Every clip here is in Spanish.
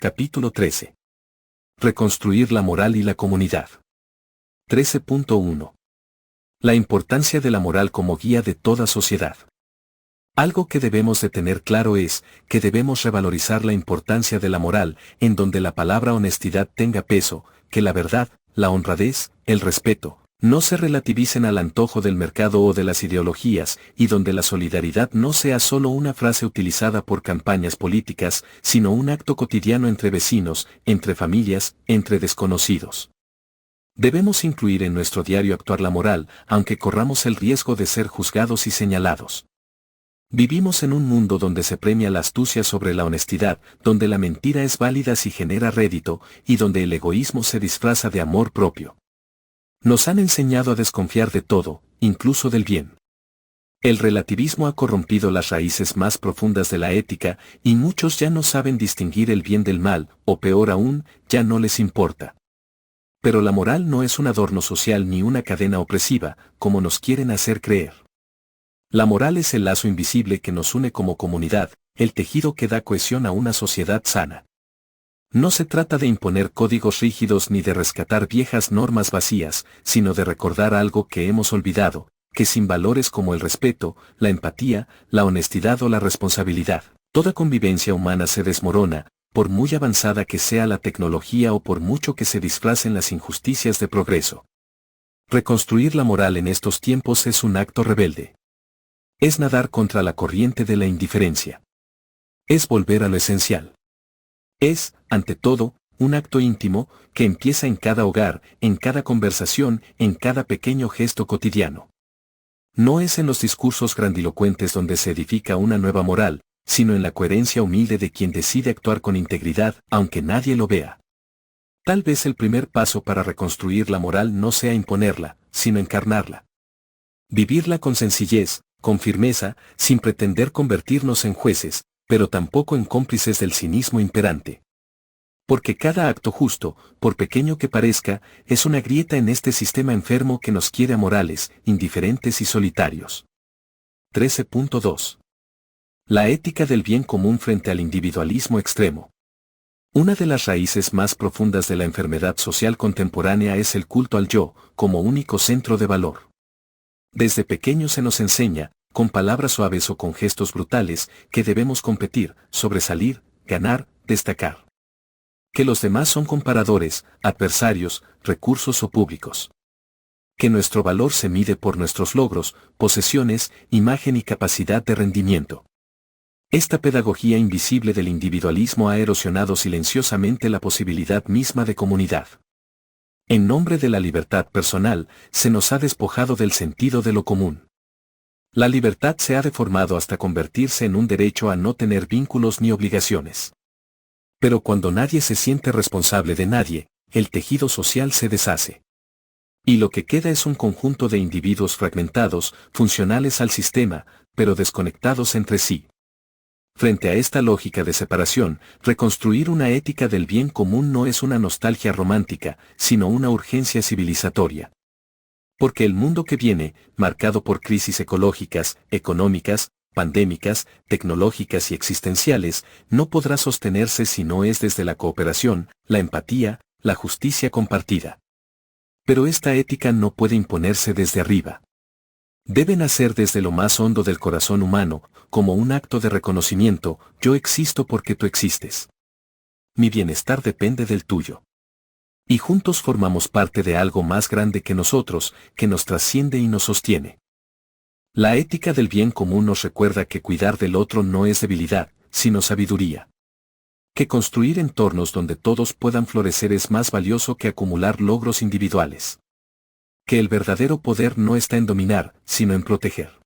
Capítulo 13. Reconstruir la moral y la comunidad. 13.1. La importancia de la moral como guía de toda sociedad. Algo que debemos de tener claro es que debemos revalorizar la importancia de la moral, en donde la palabra honestidad tenga peso, que la verdad, la honradez, el respeto, no se relativicen al antojo del mercado o de las ideologías, y donde la solidaridad no sea solo una frase utilizada por campañas políticas, sino un acto cotidiano entre vecinos, entre familias, entre desconocidos. Debemos incluir en nuestro diario actuar la moral, aunque corramos el riesgo de ser juzgados y señalados. Vivimos en un mundo donde se premia la astucia sobre la honestidad, donde la mentira es válida si genera rédito, y donde el egoísmo se disfraza de amor propio. Nos han enseñado a desconfiar de todo, incluso del bien. El relativismo ha corrompido las raíces más profundas de la ética, y muchos ya no saben distinguir el bien del mal, o peor aún, ya no les importa. Pero la moral no es un adorno social ni una cadena opresiva, como nos quieren hacer creer. La moral es el lazo invisible que nos une como comunidad, el tejido que da cohesión a una sociedad sana. No se trata de imponer códigos rígidos ni de rescatar viejas normas vacías, sino de recordar algo que hemos olvidado, que sin valores como el respeto, la empatía, la honestidad o la responsabilidad, toda convivencia humana se desmorona, por muy avanzada que sea la tecnología o por mucho que se disfracen las injusticias de progreso. Reconstruir la moral en estos tiempos es un acto rebelde. Es nadar contra la corriente de la indiferencia. Es volver a lo esencial. Es, ante todo, un acto íntimo, que empieza en cada hogar, en cada conversación, en cada pequeño gesto cotidiano. No es en los discursos grandilocuentes donde se edifica una nueva moral, sino en la coherencia humilde de quien decide actuar con integridad, aunque nadie lo vea. Tal vez el primer paso para reconstruir la moral no sea imponerla, sino encarnarla. Vivirla con sencillez, con firmeza, sin pretender convertirnos en jueces, pero tampoco en cómplices del cinismo imperante. Porque cada acto justo, por pequeño que parezca, es una grieta en este sistema enfermo que nos quiere amorales, indiferentes y solitarios. 13.2. La ética del bien común frente al individualismo extremo. Una de las raíces más profundas de la enfermedad social contemporánea es el culto al yo, como único centro de valor. Desde pequeños se nos enseña, con palabras suaves o con gestos brutales, que debemos competir, sobresalir, ganar, destacar. Que los demás son comparadores, adversarios, recursos o públicos. Que nuestro valor se mide por nuestros logros, posesiones, imagen y capacidad de rendimiento. Esta pedagogía invisible del individualismo ha erosionado silenciosamente la posibilidad misma de comunidad. En nombre de la libertad personal, se nos ha despojado del sentido de lo común. La libertad se ha deformado hasta convertirse en un derecho a no tener vínculos ni obligaciones. Pero cuando nadie se siente responsable de nadie, el tejido social se deshace. Y lo que queda es un conjunto de individuos fragmentados, funcionales al sistema, pero desconectados entre sí. Frente a esta lógica de separación, reconstruir una ética del bien común no es una nostalgia romántica, sino una urgencia civilizatoria. Porque el mundo que viene, marcado por crisis ecológicas, económicas, pandémicas, tecnológicas y existenciales, no podrá sostenerse si no es desde la cooperación, la empatía, la justicia compartida. Pero esta ética no puede imponerse desde arriba. Debe nacer desde lo más hondo del corazón humano, como un acto de reconocimiento: yo existo porque tú existes. Mi bienestar depende del tuyo. Y juntos formamos parte de algo más grande que nosotros, que nos trasciende y nos sostiene. La ética del bien común nos recuerda que cuidar del otro no es debilidad, sino sabiduría. Que construir entornos donde todos puedan florecer es más valioso que acumular logros individuales. Que el verdadero poder no está en dominar, sino en proteger.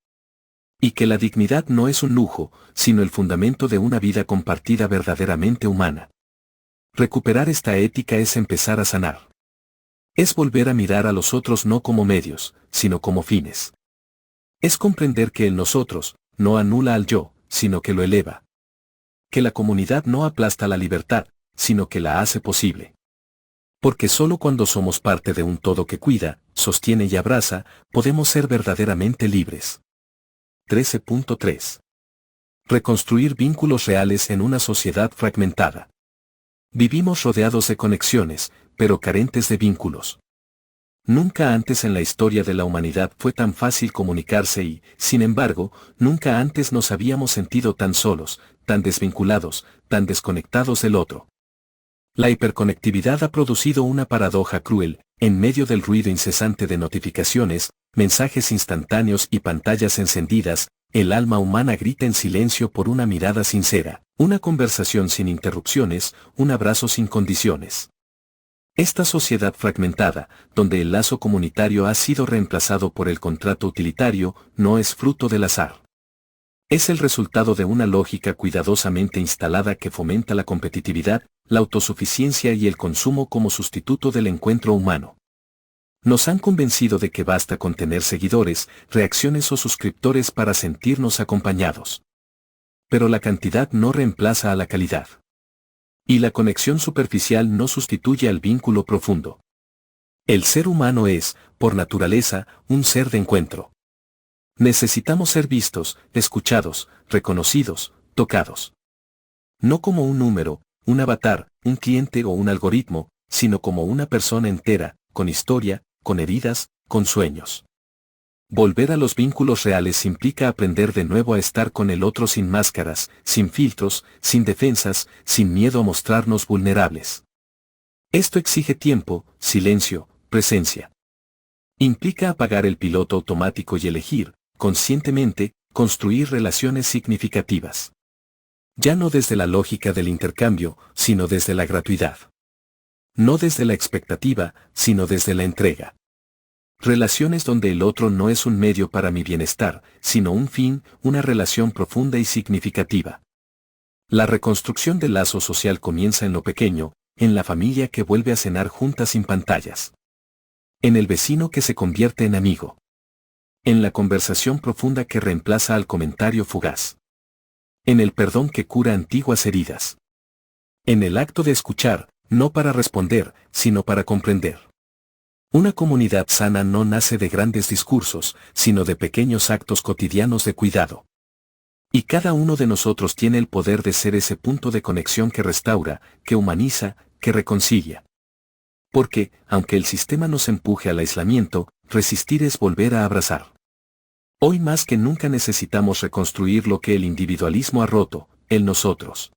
Y que la dignidad no es un lujo, sino el fundamento de una vida compartida verdaderamente humana. Recuperar esta ética es empezar a sanar. Es volver a mirar a los otros no como medios, sino como fines. Es comprender que el nosotros no anula al yo, sino que lo eleva. Que la comunidad no aplasta la libertad, sino que la hace posible. Porque solo cuando somos parte de un todo que cuida, sostiene y abraza, podemos ser verdaderamente libres. 13.3. Reconstruir vínculos reales en una sociedad fragmentada. Vivimos rodeados de conexiones, pero carentes de vínculos. Nunca antes en la historia de la humanidad fue tan fácil comunicarse y, sin embargo, nunca antes nos habíamos sentido tan solos, tan desvinculados, tan desconectados del otro. La hiperconectividad ha producido una paradoja cruel. En medio del ruido incesante de notificaciones, mensajes instantáneos y pantallas encendidas, el alma humana grita en silencio por una mirada sincera, una conversación sin interrupciones, un abrazo sin condiciones. Esta sociedad fragmentada, donde el lazo comunitario ha sido reemplazado por el contrato utilitario, no es fruto del azar. Es el resultado de una lógica cuidadosamente instalada que fomenta la competitividad, la autosuficiencia y el consumo como sustituto del encuentro humano. Nos han convencido de que basta con tener seguidores, reacciones o suscriptores para sentirnos acompañados. Pero la cantidad no reemplaza a la calidad. Y la conexión superficial no sustituye al vínculo profundo. El ser humano es, por naturaleza, un ser de encuentro. Necesitamos ser vistos, escuchados, reconocidos, tocados. No como un número, un avatar, un cliente o un algoritmo, sino como una persona entera, con historia, con heridas, con sueños. Volver a los vínculos reales implica aprender de nuevo a estar con el otro sin máscaras, sin filtros, sin defensas, sin miedo a mostrarnos vulnerables. Esto exige tiempo, silencio, presencia. Implica apagar el piloto automático y elegir, conscientemente, construir relaciones significativas. Ya no desde la lógica del intercambio, sino desde la gratuidad. No desde la expectativa, sino desde la entrega. Relaciones donde el otro no es un medio para mi bienestar, sino un fin, una relación profunda y significativa. La reconstrucción del lazo social comienza en lo pequeño, en la familia que vuelve a cenar juntas sin pantallas. En el vecino que se convierte en amigo. En la conversación profunda que reemplaza al comentario fugaz. En el perdón que cura antiguas heridas. En el acto de escuchar, no para responder, sino para comprender. Una comunidad sana no nace de grandes discursos, sino de pequeños actos cotidianos de cuidado. Y cada uno de nosotros tiene el poder de ser ese punto de conexión que restaura, que humaniza, que reconcilia. Porque, aunque el sistema nos empuje al aislamiento, resistir es volver a abrazar. Hoy más que nunca necesitamos reconstruir lo que el individualismo ha roto, el nosotros.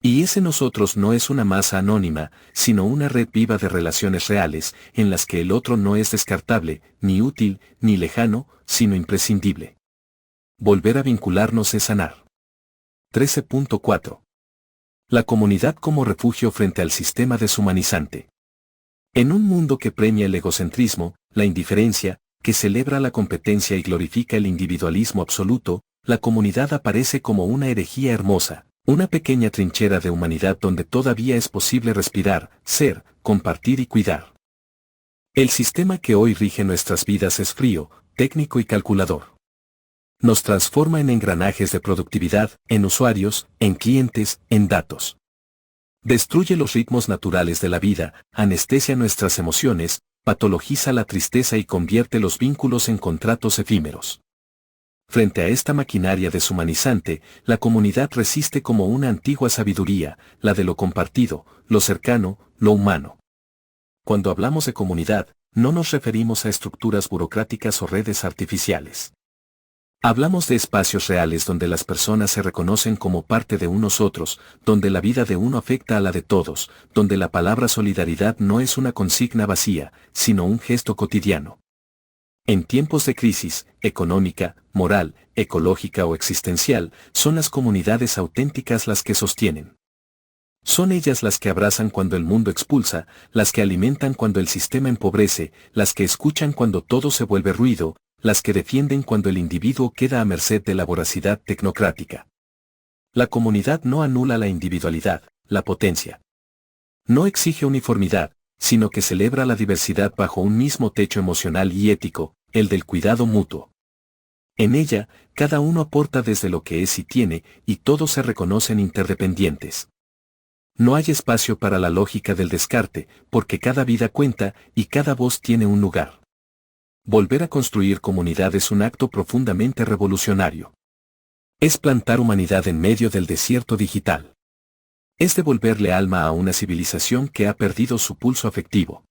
Y ese nosotros no es una masa anónima, sino una red viva de relaciones reales, en las que el otro no es descartable, ni útil, ni lejano, sino imprescindible. Volver a vincularnos es sanar. 13.4. La comunidad como refugio frente al sistema deshumanizante. En un mundo que premia el egocentrismo, la indiferencia, que celebra la competencia y glorifica el individualismo absoluto, la comunidad aparece como una herejía hermosa. Una pequeña trinchera de humanidad donde todavía es posible respirar, ser, compartir y cuidar. El sistema que hoy rige nuestras vidas es frío, técnico y calculador. Nos transforma en engranajes de productividad, en usuarios, en clientes, en datos. Destruye los ritmos naturales de la vida, anestesia nuestras emociones, patologiza la tristeza y convierte los vínculos en contratos efímeros. Frente a esta maquinaria deshumanizante, la comunidad resiste como una antigua sabiduría, la de lo compartido, lo cercano, lo humano. Cuando hablamos de comunidad, no nos referimos a estructuras burocráticas o redes artificiales. Hablamos de espacios reales donde las personas se reconocen como parte de unos otros, donde la vida de uno afecta a la de todos, donde la palabra solidaridad no es una consigna vacía, sino un gesto cotidiano. En tiempos de crisis, económica, moral, ecológica o existencial, son las comunidades auténticas las que sostienen. Son ellas las que abrazan cuando el mundo expulsa, las que alimentan cuando el sistema empobrece, las que escuchan cuando todo se vuelve ruido, las que defienden cuando el individuo queda a merced de la voracidad tecnocrática. La comunidad no anula la individualidad, la potencia. No exige uniformidad, sino que celebra la diversidad bajo un mismo techo emocional y ético, el del cuidado mutuo. En ella, cada uno aporta desde lo que es y tiene, y todos se reconocen interdependientes. No hay espacio para la lógica del descarte, porque cada vida cuenta y cada voz tiene un lugar. Volver a construir comunidad es un acto profundamente revolucionario. Es plantar humanidad en medio del desierto digital. Es devolverle alma a una civilización que ha perdido su pulso afectivo.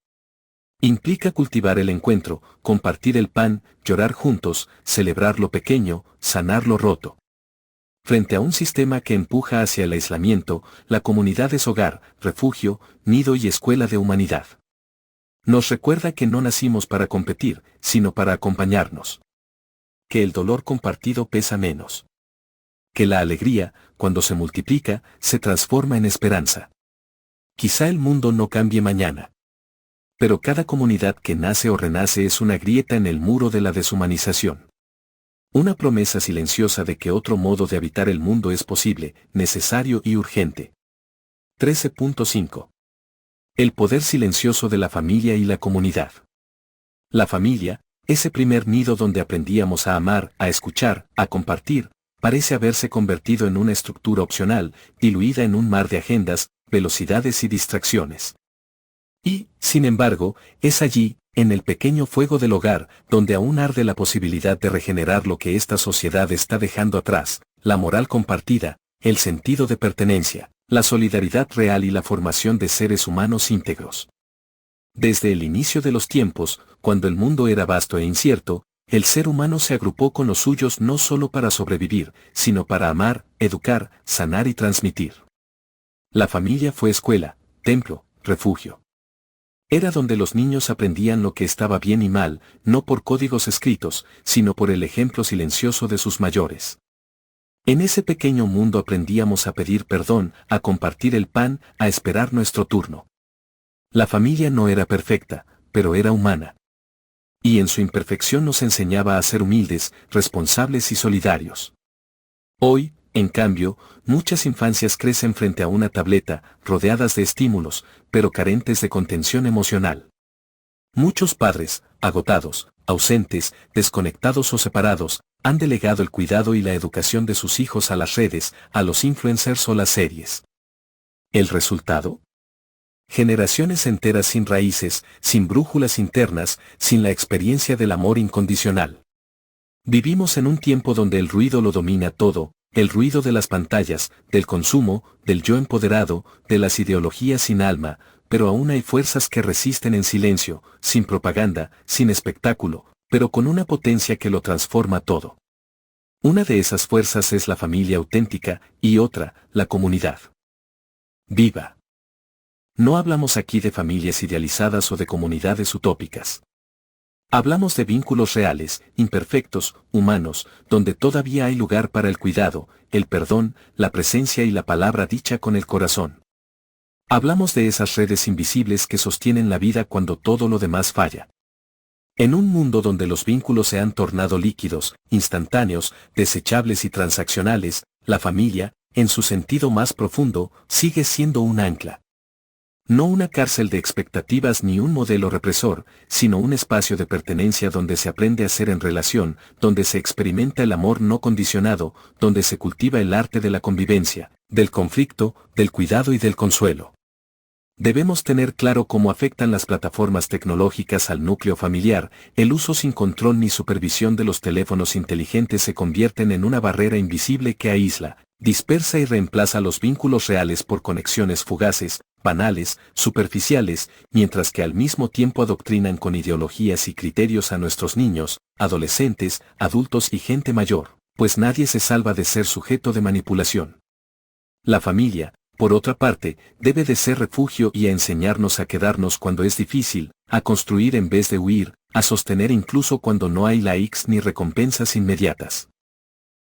Implica cultivar el encuentro, compartir el pan, llorar juntos, celebrar lo pequeño, sanar lo roto. Frente a un sistema que empuja hacia el aislamiento, la comunidad es hogar, refugio, nido y escuela de humanidad. Nos recuerda que no nacimos para competir, sino para acompañarnos. Que el dolor compartido pesa menos. Que la alegría, cuando se multiplica, se transforma en esperanza. Quizá el mundo no cambie mañana. Pero cada comunidad que nace o renace es una grieta en el muro de la deshumanización. Una promesa silenciosa de que otro modo de habitar el mundo es posible, necesario y urgente. 13.5. El poder silencioso de la familia y la comunidad. La familia, ese primer nido donde aprendíamos a amar, a escuchar, a compartir, parece haberse convertido en una estructura opcional, diluida en un mar de agendas, velocidades y distracciones. Y, sin embargo, es allí, en el pequeño fuego del hogar, donde aún arde la posibilidad de regenerar lo que esta sociedad está dejando atrás, la moral compartida, el sentido de pertenencia, la solidaridad real y la formación de seres humanos íntegros. Desde el inicio de los tiempos, cuando el mundo era vasto e incierto, el ser humano se agrupó con los suyos no solo para sobrevivir, sino para amar, educar, sanar y transmitir. La familia fue escuela, templo, refugio. Era donde los niños aprendían lo que estaba bien y mal, no por códigos escritos, sino por el ejemplo silencioso de sus mayores. En ese pequeño mundo aprendíamos a pedir perdón, a compartir el pan, a esperar nuestro turno. La familia no era perfecta, pero era humana. Y en su imperfección nos enseñaba a ser humildes, responsables y solidarios. Hoy, en cambio, muchas infancias crecen frente a una tableta, rodeadas de estímulos, pero carentes de contención emocional. Muchos padres, agotados, ausentes, desconectados o separados, han delegado el cuidado y la educación de sus hijos a las redes, a los influencers o las series. ¿El resultado? Generaciones enteras sin raíces, sin brújulas internas, sin la experiencia del amor incondicional. Vivimos en un tiempo donde el ruido lo domina todo, el ruido de las pantallas, del consumo, del yo empoderado, de las ideologías sin alma, pero aún hay fuerzas que resisten en silencio, sin propaganda, sin espectáculo, pero con una potencia que lo transforma todo. Una de esas fuerzas es la familia auténtica, y otra, la comunidad. ¡Viva! No hablamos aquí de familias idealizadas o de comunidades utópicas. Hablamos de vínculos reales, imperfectos, humanos, donde todavía hay lugar para el cuidado, el perdón, la presencia y la palabra dicha con el corazón. Hablamos de esas redes invisibles que sostienen la vida cuando todo lo demás falla. En un mundo donde los vínculos se han tornado líquidos, instantáneos, desechables y transaccionales, la familia, en su sentido más profundo, sigue siendo un ancla. No una cárcel de expectativas ni un modelo represor, sino un espacio de pertenencia donde se aprende a ser en relación, donde se experimenta el amor no condicionado, donde se cultiva el arte de la convivencia, del conflicto, del cuidado y del consuelo. Debemos tener claro cómo afectan las plataformas tecnológicas al núcleo familiar. El uso sin control ni supervisión de los teléfonos inteligentes se convierten en una barrera invisible que aísla, dispersa y reemplaza los vínculos reales por conexiones fugaces, banales, superficiales, mientras que al mismo tiempo adoctrinan con ideologías y criterios a nuestros niños, adolescentes, adultos y gente mayor, pues nadie se salva de ser sujeto de manipulación. La familia, por otra parte, debe de ser refugio y a enseñarnos a quedarnos cuando es difícil, a construir en vez de huir, a sostener incluso cuando no hay likes ni recompensas inmediatas.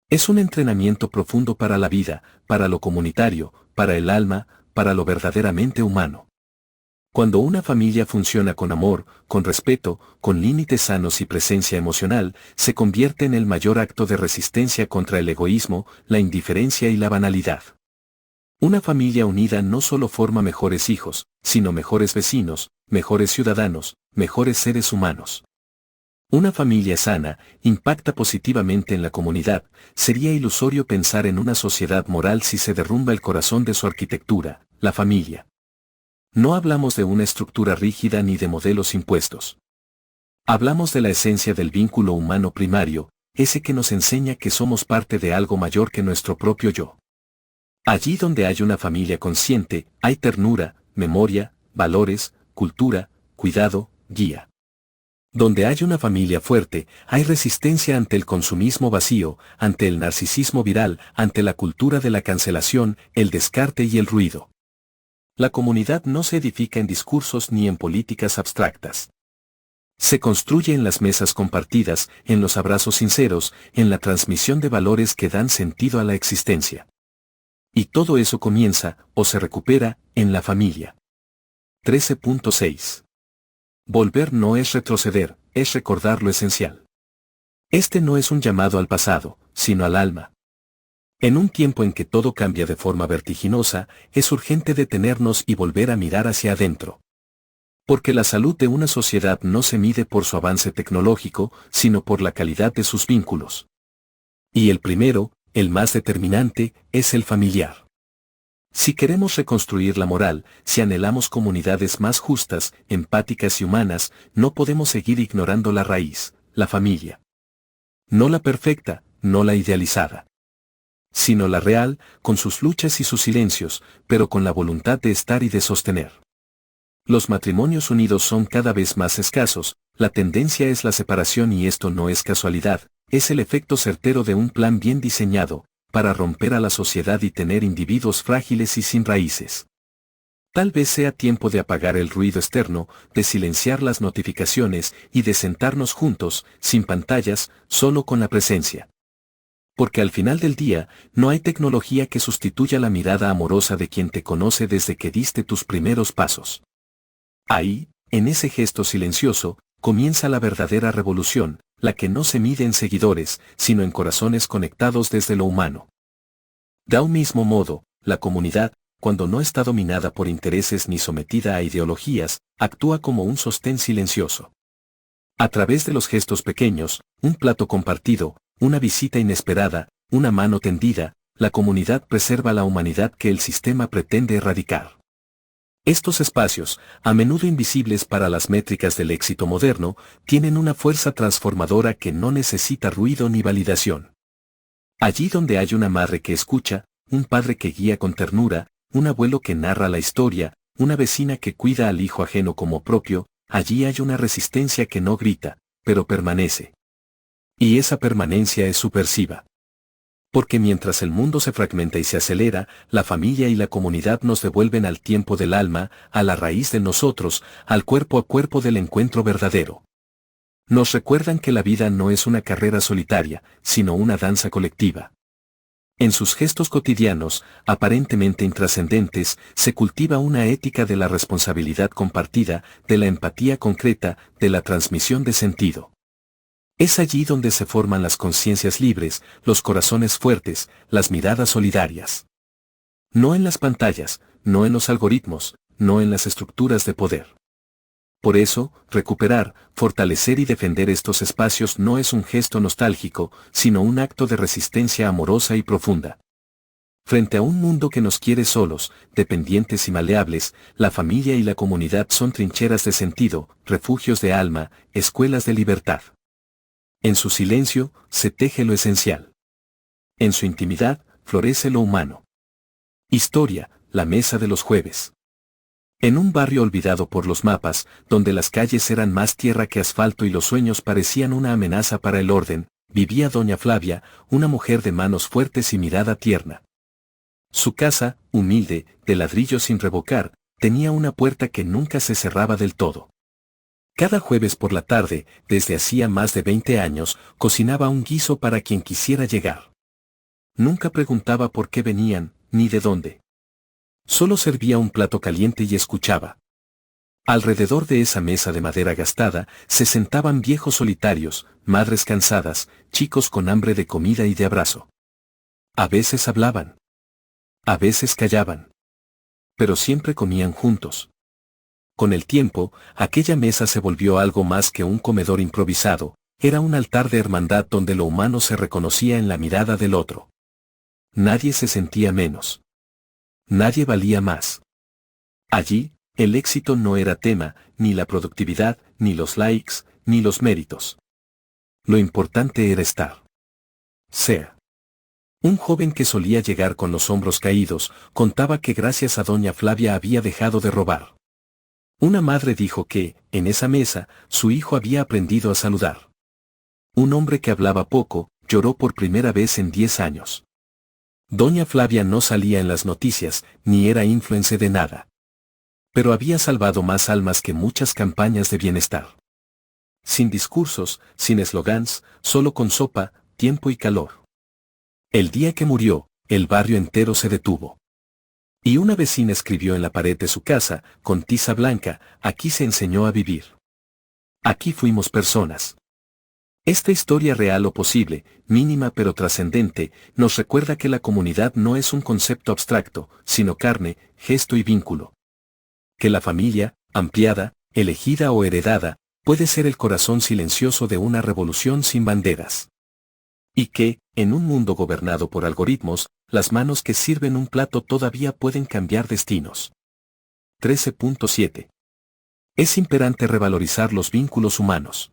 Es un entrenamiento profundo para la vida, para lo comunitario, para el alma, para lo verdaderamente humano. Cuando una familia funciona con amor, con respeto, con límites sanos y presencia emocional, se convierte en el mayor acto de resistencia contra el egoísmo, la indiferencia y la banalidad. Una familia unida no solo forma mejores hijos, sino mejores vecinos, mejores ciudadanos, mejores seres humanos. Una familia sana impacta positivamente en la comunidad. Sería ilusorio pensar en una sociedad moral si se derrumba el corazón de su arquitectura, la familia. No hablamos de una estructura rígida ni de modelos impuestos. Hablamos de la esencia del vínculo humano primario, ese que nos enseña que somos parte de algo mayor que nuestro propio yo. Allí donde hay una familia consciente, hay ternura, memoria, valores, cultura, cuidado, guía. Donde hay una familia fuerte, hay resistencia ante el consumismo vacío, ante el narcisismo viral, ante la cultura de la cancelación, el descarte y el ruido. La comunidad no se edifica en discursos ni en políticas abstractas. Se construye en las mesas compartidas, en los abrazos sinceros, en la transmisión de valores que dan sentido a la existencia. Y todo eso comienza, o se recupera, en la familia. 13.6. Volver no es retroceder, es recordar lo esencial. Este no es un llamado al pasado, sino al alma. En un tiempo en que todo cambia de forma vertiginosa, es urgente detenernos y volver a mirar hacia adentro. Porque la salud de una sociedad no se mide por su avance tecnológico, sino por la calidad de sus vínculos. Y el primero, el más determinante, es el familiar. Si queremos reconstruir la moral, si anhelamos comunidades más justas, empáticas y humanas, no podemos seguir ignorando la raíz, la familia. No la perfecta, no la idealizada, sino la real, con sus luchas y sus silencios, pero con la voluntad de estar y de sostener. Los matrimonios unidos son cada vez más escasos, la tendencia es la separación y esto no es casualidad, es el efecto certero de un plan bien diseñado, para romper a la sociedad y tener individuos frágiles y sin raíces. Tal vez sea tiempo de apagar el ruido externo, de silenciar las notificaciones y de sentarnos juntos, sin pantallas, solo con la presencia. Porque al final del día, no hay tecnología que sustituya la mirada amorosa de quien te conoce desde que diste tus primeros pasos. Ahí, en ese gesto silencioso, comienza la verdadera revolución, la que no se mide en seguidores, sino en corazones conectados desde lo humano. De un mismo modo, la comunidad, cuando no está dominada por intereses ni sometida a ideologías, actúa como un sostén silencioso. A través de los gestos pequeños, un plato compartido, una visita inesperada, una mano tendida, la comunidad preserva la humanidad que el sistema pretende erradicar. Estos espacios, a menudo invisibles para las métricas del éxito moderno, tienen una fuerza transformadora que no necesita ruido ni validación. Allí donde hay una madre que escucha, un padre que guía con ternura, un abuelo que narra la historia, una vecina que cuida al hijo ajeno como propio, allí hay una resistencia que no grita, pero permanece. Y esa permanencia es subversiva. Porque mientras el mundo se fragmenta y se acelera, la familia y la comunidad nos devuelven al tiempo del alma, a la raíz de nosotros, al cuerpo a cuerpo del encuentro verdadero. Nos recuerdan que la vida no es una carrera solitaria, sino una danza colectiva. En sus gestos cotidianos, aparentemente intrascendentes, se cultiva una ética de la responsabilidad compartida, de la empatía concreta, de la transmisión de sentido. Es allí donde se forman las conciencias libres, los corazones fuertes, las miradas solidarias. No en las pantallas, no en los algoritmos, no en las estructuras de poder. Por eso, recuperar, fortalecer y defender estos espacios no es un gesto nostálgico, sino un acto de resistencia amorosa y profunda. Frente a un mundo que nos quiere solos, dependientes y maleables, la familia y la comunidad son trincheras de sentido, refugios de alma, escuelas de libertad. En su silencio, se teje lo esencial. En su intimidad, florece lo humano. Historia, la mesa de los jueves. En un barrio olvidado por los mapas, donde las calles eran más tierra que asfalto y los sueños parecían una amenaza para el orden, vivía doña Flavia, una mujer de manos fuertes y mirada tierna. Su casa, humilde, de ladrillo sin revocar, tenía una puerta que nunca se cerraba del todo. Cada jueves por la tarde, desde hacía más de 20 años, cocinaba un guiso para quien quisiera llegar. Nunca preguntaba por qué venían, ni de dónde. Solo servía un plato caliente y escuchaba. Alrededor de esa mesa de madera gastada, se sentaban viejos solitarios, madres cansadas, chicos con hambre de comida y de abrazo. A veces hablaban. A veces callaban. Pero siempre comían juntos. Con el tiempo, aquella mesa se volvió algo más que un comedor improvisado, era un altar de hermandad donde lo humano se reconocía en la mirada del otro. Nadie se sentía menos. Nadie valía más. Allí, el éxito no era tema, ni la productividad, ni los likes, ni los méritos. Lo importante era estar. Ser. Un joven que solía llegar con los hombros caídos, contaba que gracias a doña Flavia había dejado de robar. Una madre dijo que, en esa mesa, su hijo había aprendido a saludar. Un hombre que hablaba poco, lloró por primera vez en 10 años. Doña Flavia no salía en las noticias, ni era influencer de nada. Pero había salvado más almas que muchas campañas de bienestar. Sin discursos, sin eslogans, solo con sopa, tiempo y calor. El día que murió, el barrio entero se detuvo. Y una vecina escribió en la pared de su casa, con tiza blanca: aquí se enseñó a vivir. Aquí fuimos personas. Esta historia real o posible, mínima pero trascendente, nos recuerda que la comunidad no es un concepto abstracto, sino carne, gesto y vínculo. Que la familia, ampliada, elegida o heredada, puede ser el corazón silencioso de una revolución sin banderas. Y que, en un mundo gobernado por algoritmos, las manos que sirven un plato todavía pueden cambiar destinos. 13.7. Es imperante revalorizar los vínculos humanos.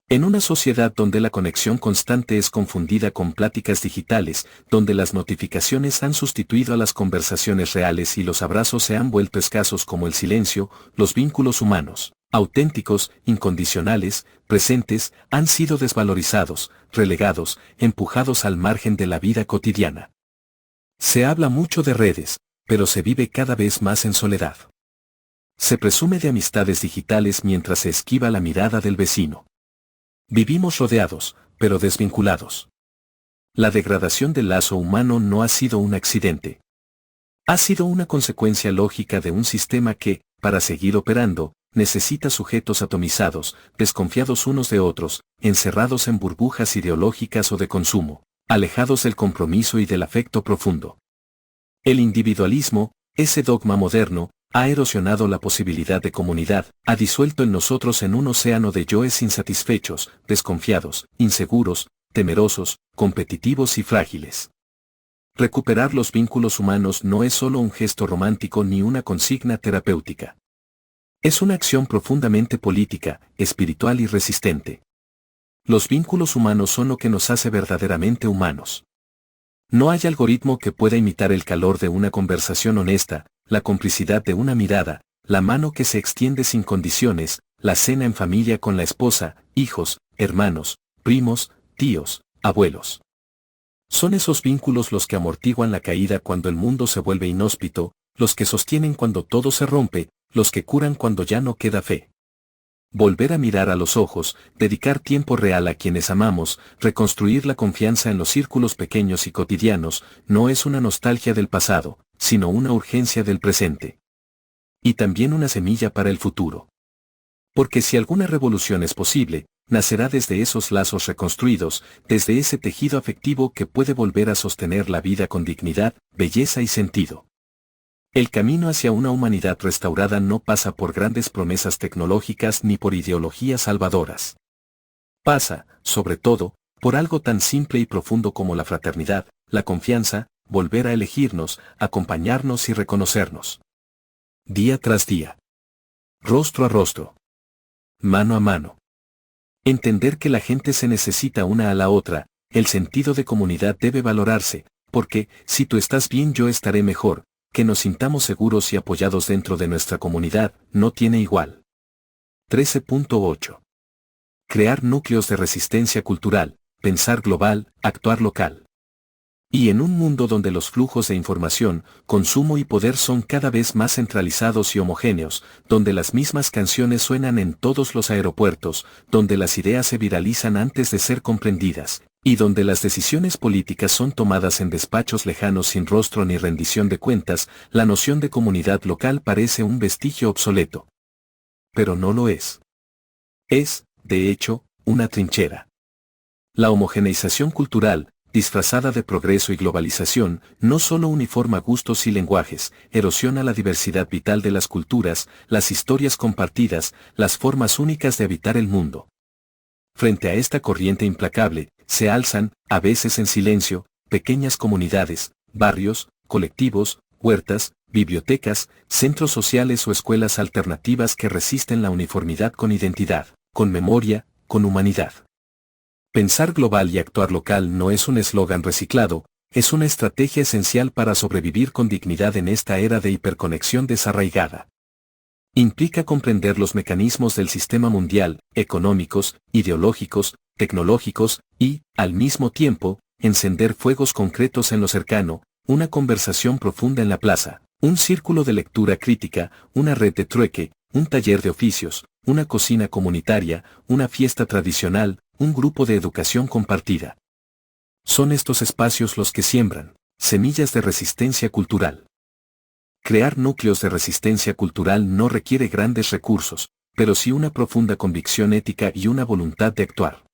En una sociedad donde la conexión constante es confundida con pláticas digitales, donde las notificaciones han sustituido a las conversaciones reales y los abrazos se han vuelto escasos como el silencio, los vínculos humanos, auténticos, incondicionales, presentes, han sido desvalorizados, relegados, empujados al margen de la vida cotidiana. Se habla mucho de redes, pero se vive cada vez más en soledad. Se presume de amistades digitales mientras se esquiva la mirada del vecino. Vivimos rodeados, pero desvinculados. La degradación del lazo humano no ha sido un accidente. Ha sido una consecuencia lógica de un sistema que, para seguir operando, necesita sujetos atomizados, desconfiados unos de otros, encerrados en burbujas ideológicas o de consumo, alejados del compromiso y del afecto profundo. El individualismo, ese dogma moderno, ha erosionado la posibilidad de comunidad, ha disuelto en nosotros en un océano de yoes insatisfechos, desconfiados, inseguros, temerosos, competitivos y frágiles. Recuperar los vínculos humanos no es solo un gesto romántico ni una consigna terapéutica. Es una acción profundamente política, espiritual y resistente. Los vínculos humanos son lo que nos hace verdaderamente humanos. No hay algoritmo que pueda imitar el calor de una conversación honesta, la complicidad de una mirada, la mano que se extiende sin condiciones, la cena en familia con la esposa, hijos, hermanos, primos, tíos, abuelos. Son esos vínculos los que amortiguan la caída cuando el mundo se vuelve inhóspito, los que sostienen cuando todo se rompe, los que curan cuando ya no queda fe. Volver a mirar a los ojos, dedicar tiempo real a quienes amamos, reconstruir la confianza en los círculos pequeños y cotidianos, no es una nostalgia del pasado, sino una urgencia del presente. Y también una semilla para el futuro. Porque si alguna revolución es posible, nacerá desde esos lazos reconstruidos, desde ese tejido afectivo que puede volver a sostener la vida con dignidad, belleza y sentido. El camino hacia una humanidad restaurada no pasa por grandes promesas tecnológicas ni por ideologías salvadoras. Pasa, sobre todo, por algo tan simple y profundo como la fraternidad, la confianza, volver a elegirnos, acompañarnos y reconocernos. Día tras día. Rostro a rostro. Mano a mano. Entender que la gente se necesita una a la otra, el sentido de comunidad debe valorarse, porque, si tú estás bien yo estaré mejor. Que nos sintamos seguros y apoyados dentro de nuestra comunidad, no tiene igual. 13.8. Crear núcleos de resistencia cultural, pensar global, actuar local. Y en un mundo donde los flujos de información, consumo y poder son cada vez más centralizados y homogéneos, donde las mismas canciones suenan en todos los aeropuertos, donde las ideas se viralizan antes de ser comprendidas, y donde las decisiones políticas son tomadas en despachos lejanos sin rostro ni rendición de cuentas, la noción de comunidad local parece un vestigio obsoleto. Pero no lo es. Es, de hecho, una trinchera. La homogeneización cultural, disfrazada de progreso y globalización, no solo uniforma gustos y lenguajes, erosiona la diversidad vital de las culturas, las historias compartidas, las formas únicas de habitar el mundo. Frente a esta corriente implacable, se alzan, a veces en silencio, pequeñas comunidades, barrios, colectivos, huertas, bibliotecas, centros sociales o escuelas alternativas que resisten la uniformidad con identidad, con memoria, con humanidad. Pensar global y actuar local no es un eslogan reciclado, es una estrategia esencial para sobrevivir con dignidad en esta era de hiperconexión desarraigada. Implica comprender los mecanismos del sistema mundial, económicos, ideológicos, tecnológicos, y, al mismo tiempo, encender fuegos concretos en lo cercano, una conversación profunda en la plaza, un círculo de lectura crítica, una red de trueque, un taller de oficios, una cocina comunitaria, una fiesta tradicional, un grupo de educación compartida. Son estos espacios los que siembran semillas de resistencia cultural. Crear núcleos de resistencia cultural no requiere grandes recursos, pero sí una profunda convicción ética y una voluntad de actuar.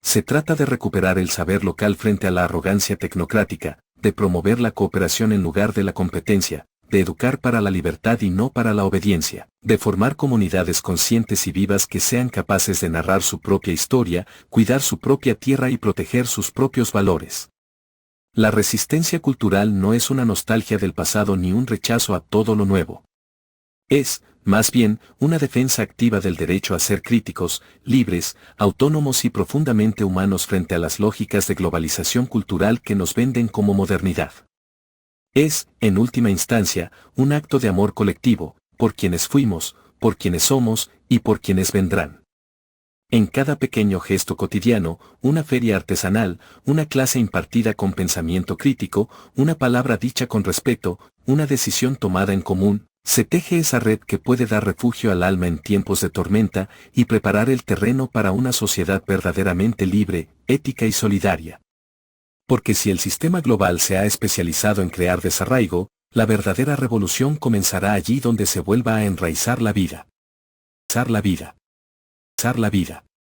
Se trata de recuperar el saber local frente a la arrogancia tecnocrática, de promover la cooperación en lugar de la competencia, de educar para la libertad y no para la obediencia, de formar comunidades conscientes y vivas que sean capaces de narrar su propia historia, cuidar su propia tierra y proteger sus propios valores. La resistencia cultural no es una nostalgia del pasado ni un rechazo a todo lo nuevo. Es, más bien, una defensa activa del derecho a ser críticos, libres, autónomos y profundamente humanos frente a las lógicas de globalización cultural que nos venden como modernidad. Es, en última instancia, un acto de amor colectivo, por quienes fuimos, por quienes somos y por quienes vendrán. En cada pequeño gesto cotidiano, una feria artesanal, una clase impartida con pensamiento crítico, una palabra dicha con respeto, una decisión tomada en común, se teje esa red que puede dar refugio al alma en tiempos de tormenta y preparar el terreno para una sociedad verdaderamente libre, ética y solidaria. Porque si el sistema global se ha especializado en crear desarraigo, la verdadera revolución comenzará allí donde se vuelva a enraizar la vida. La vida.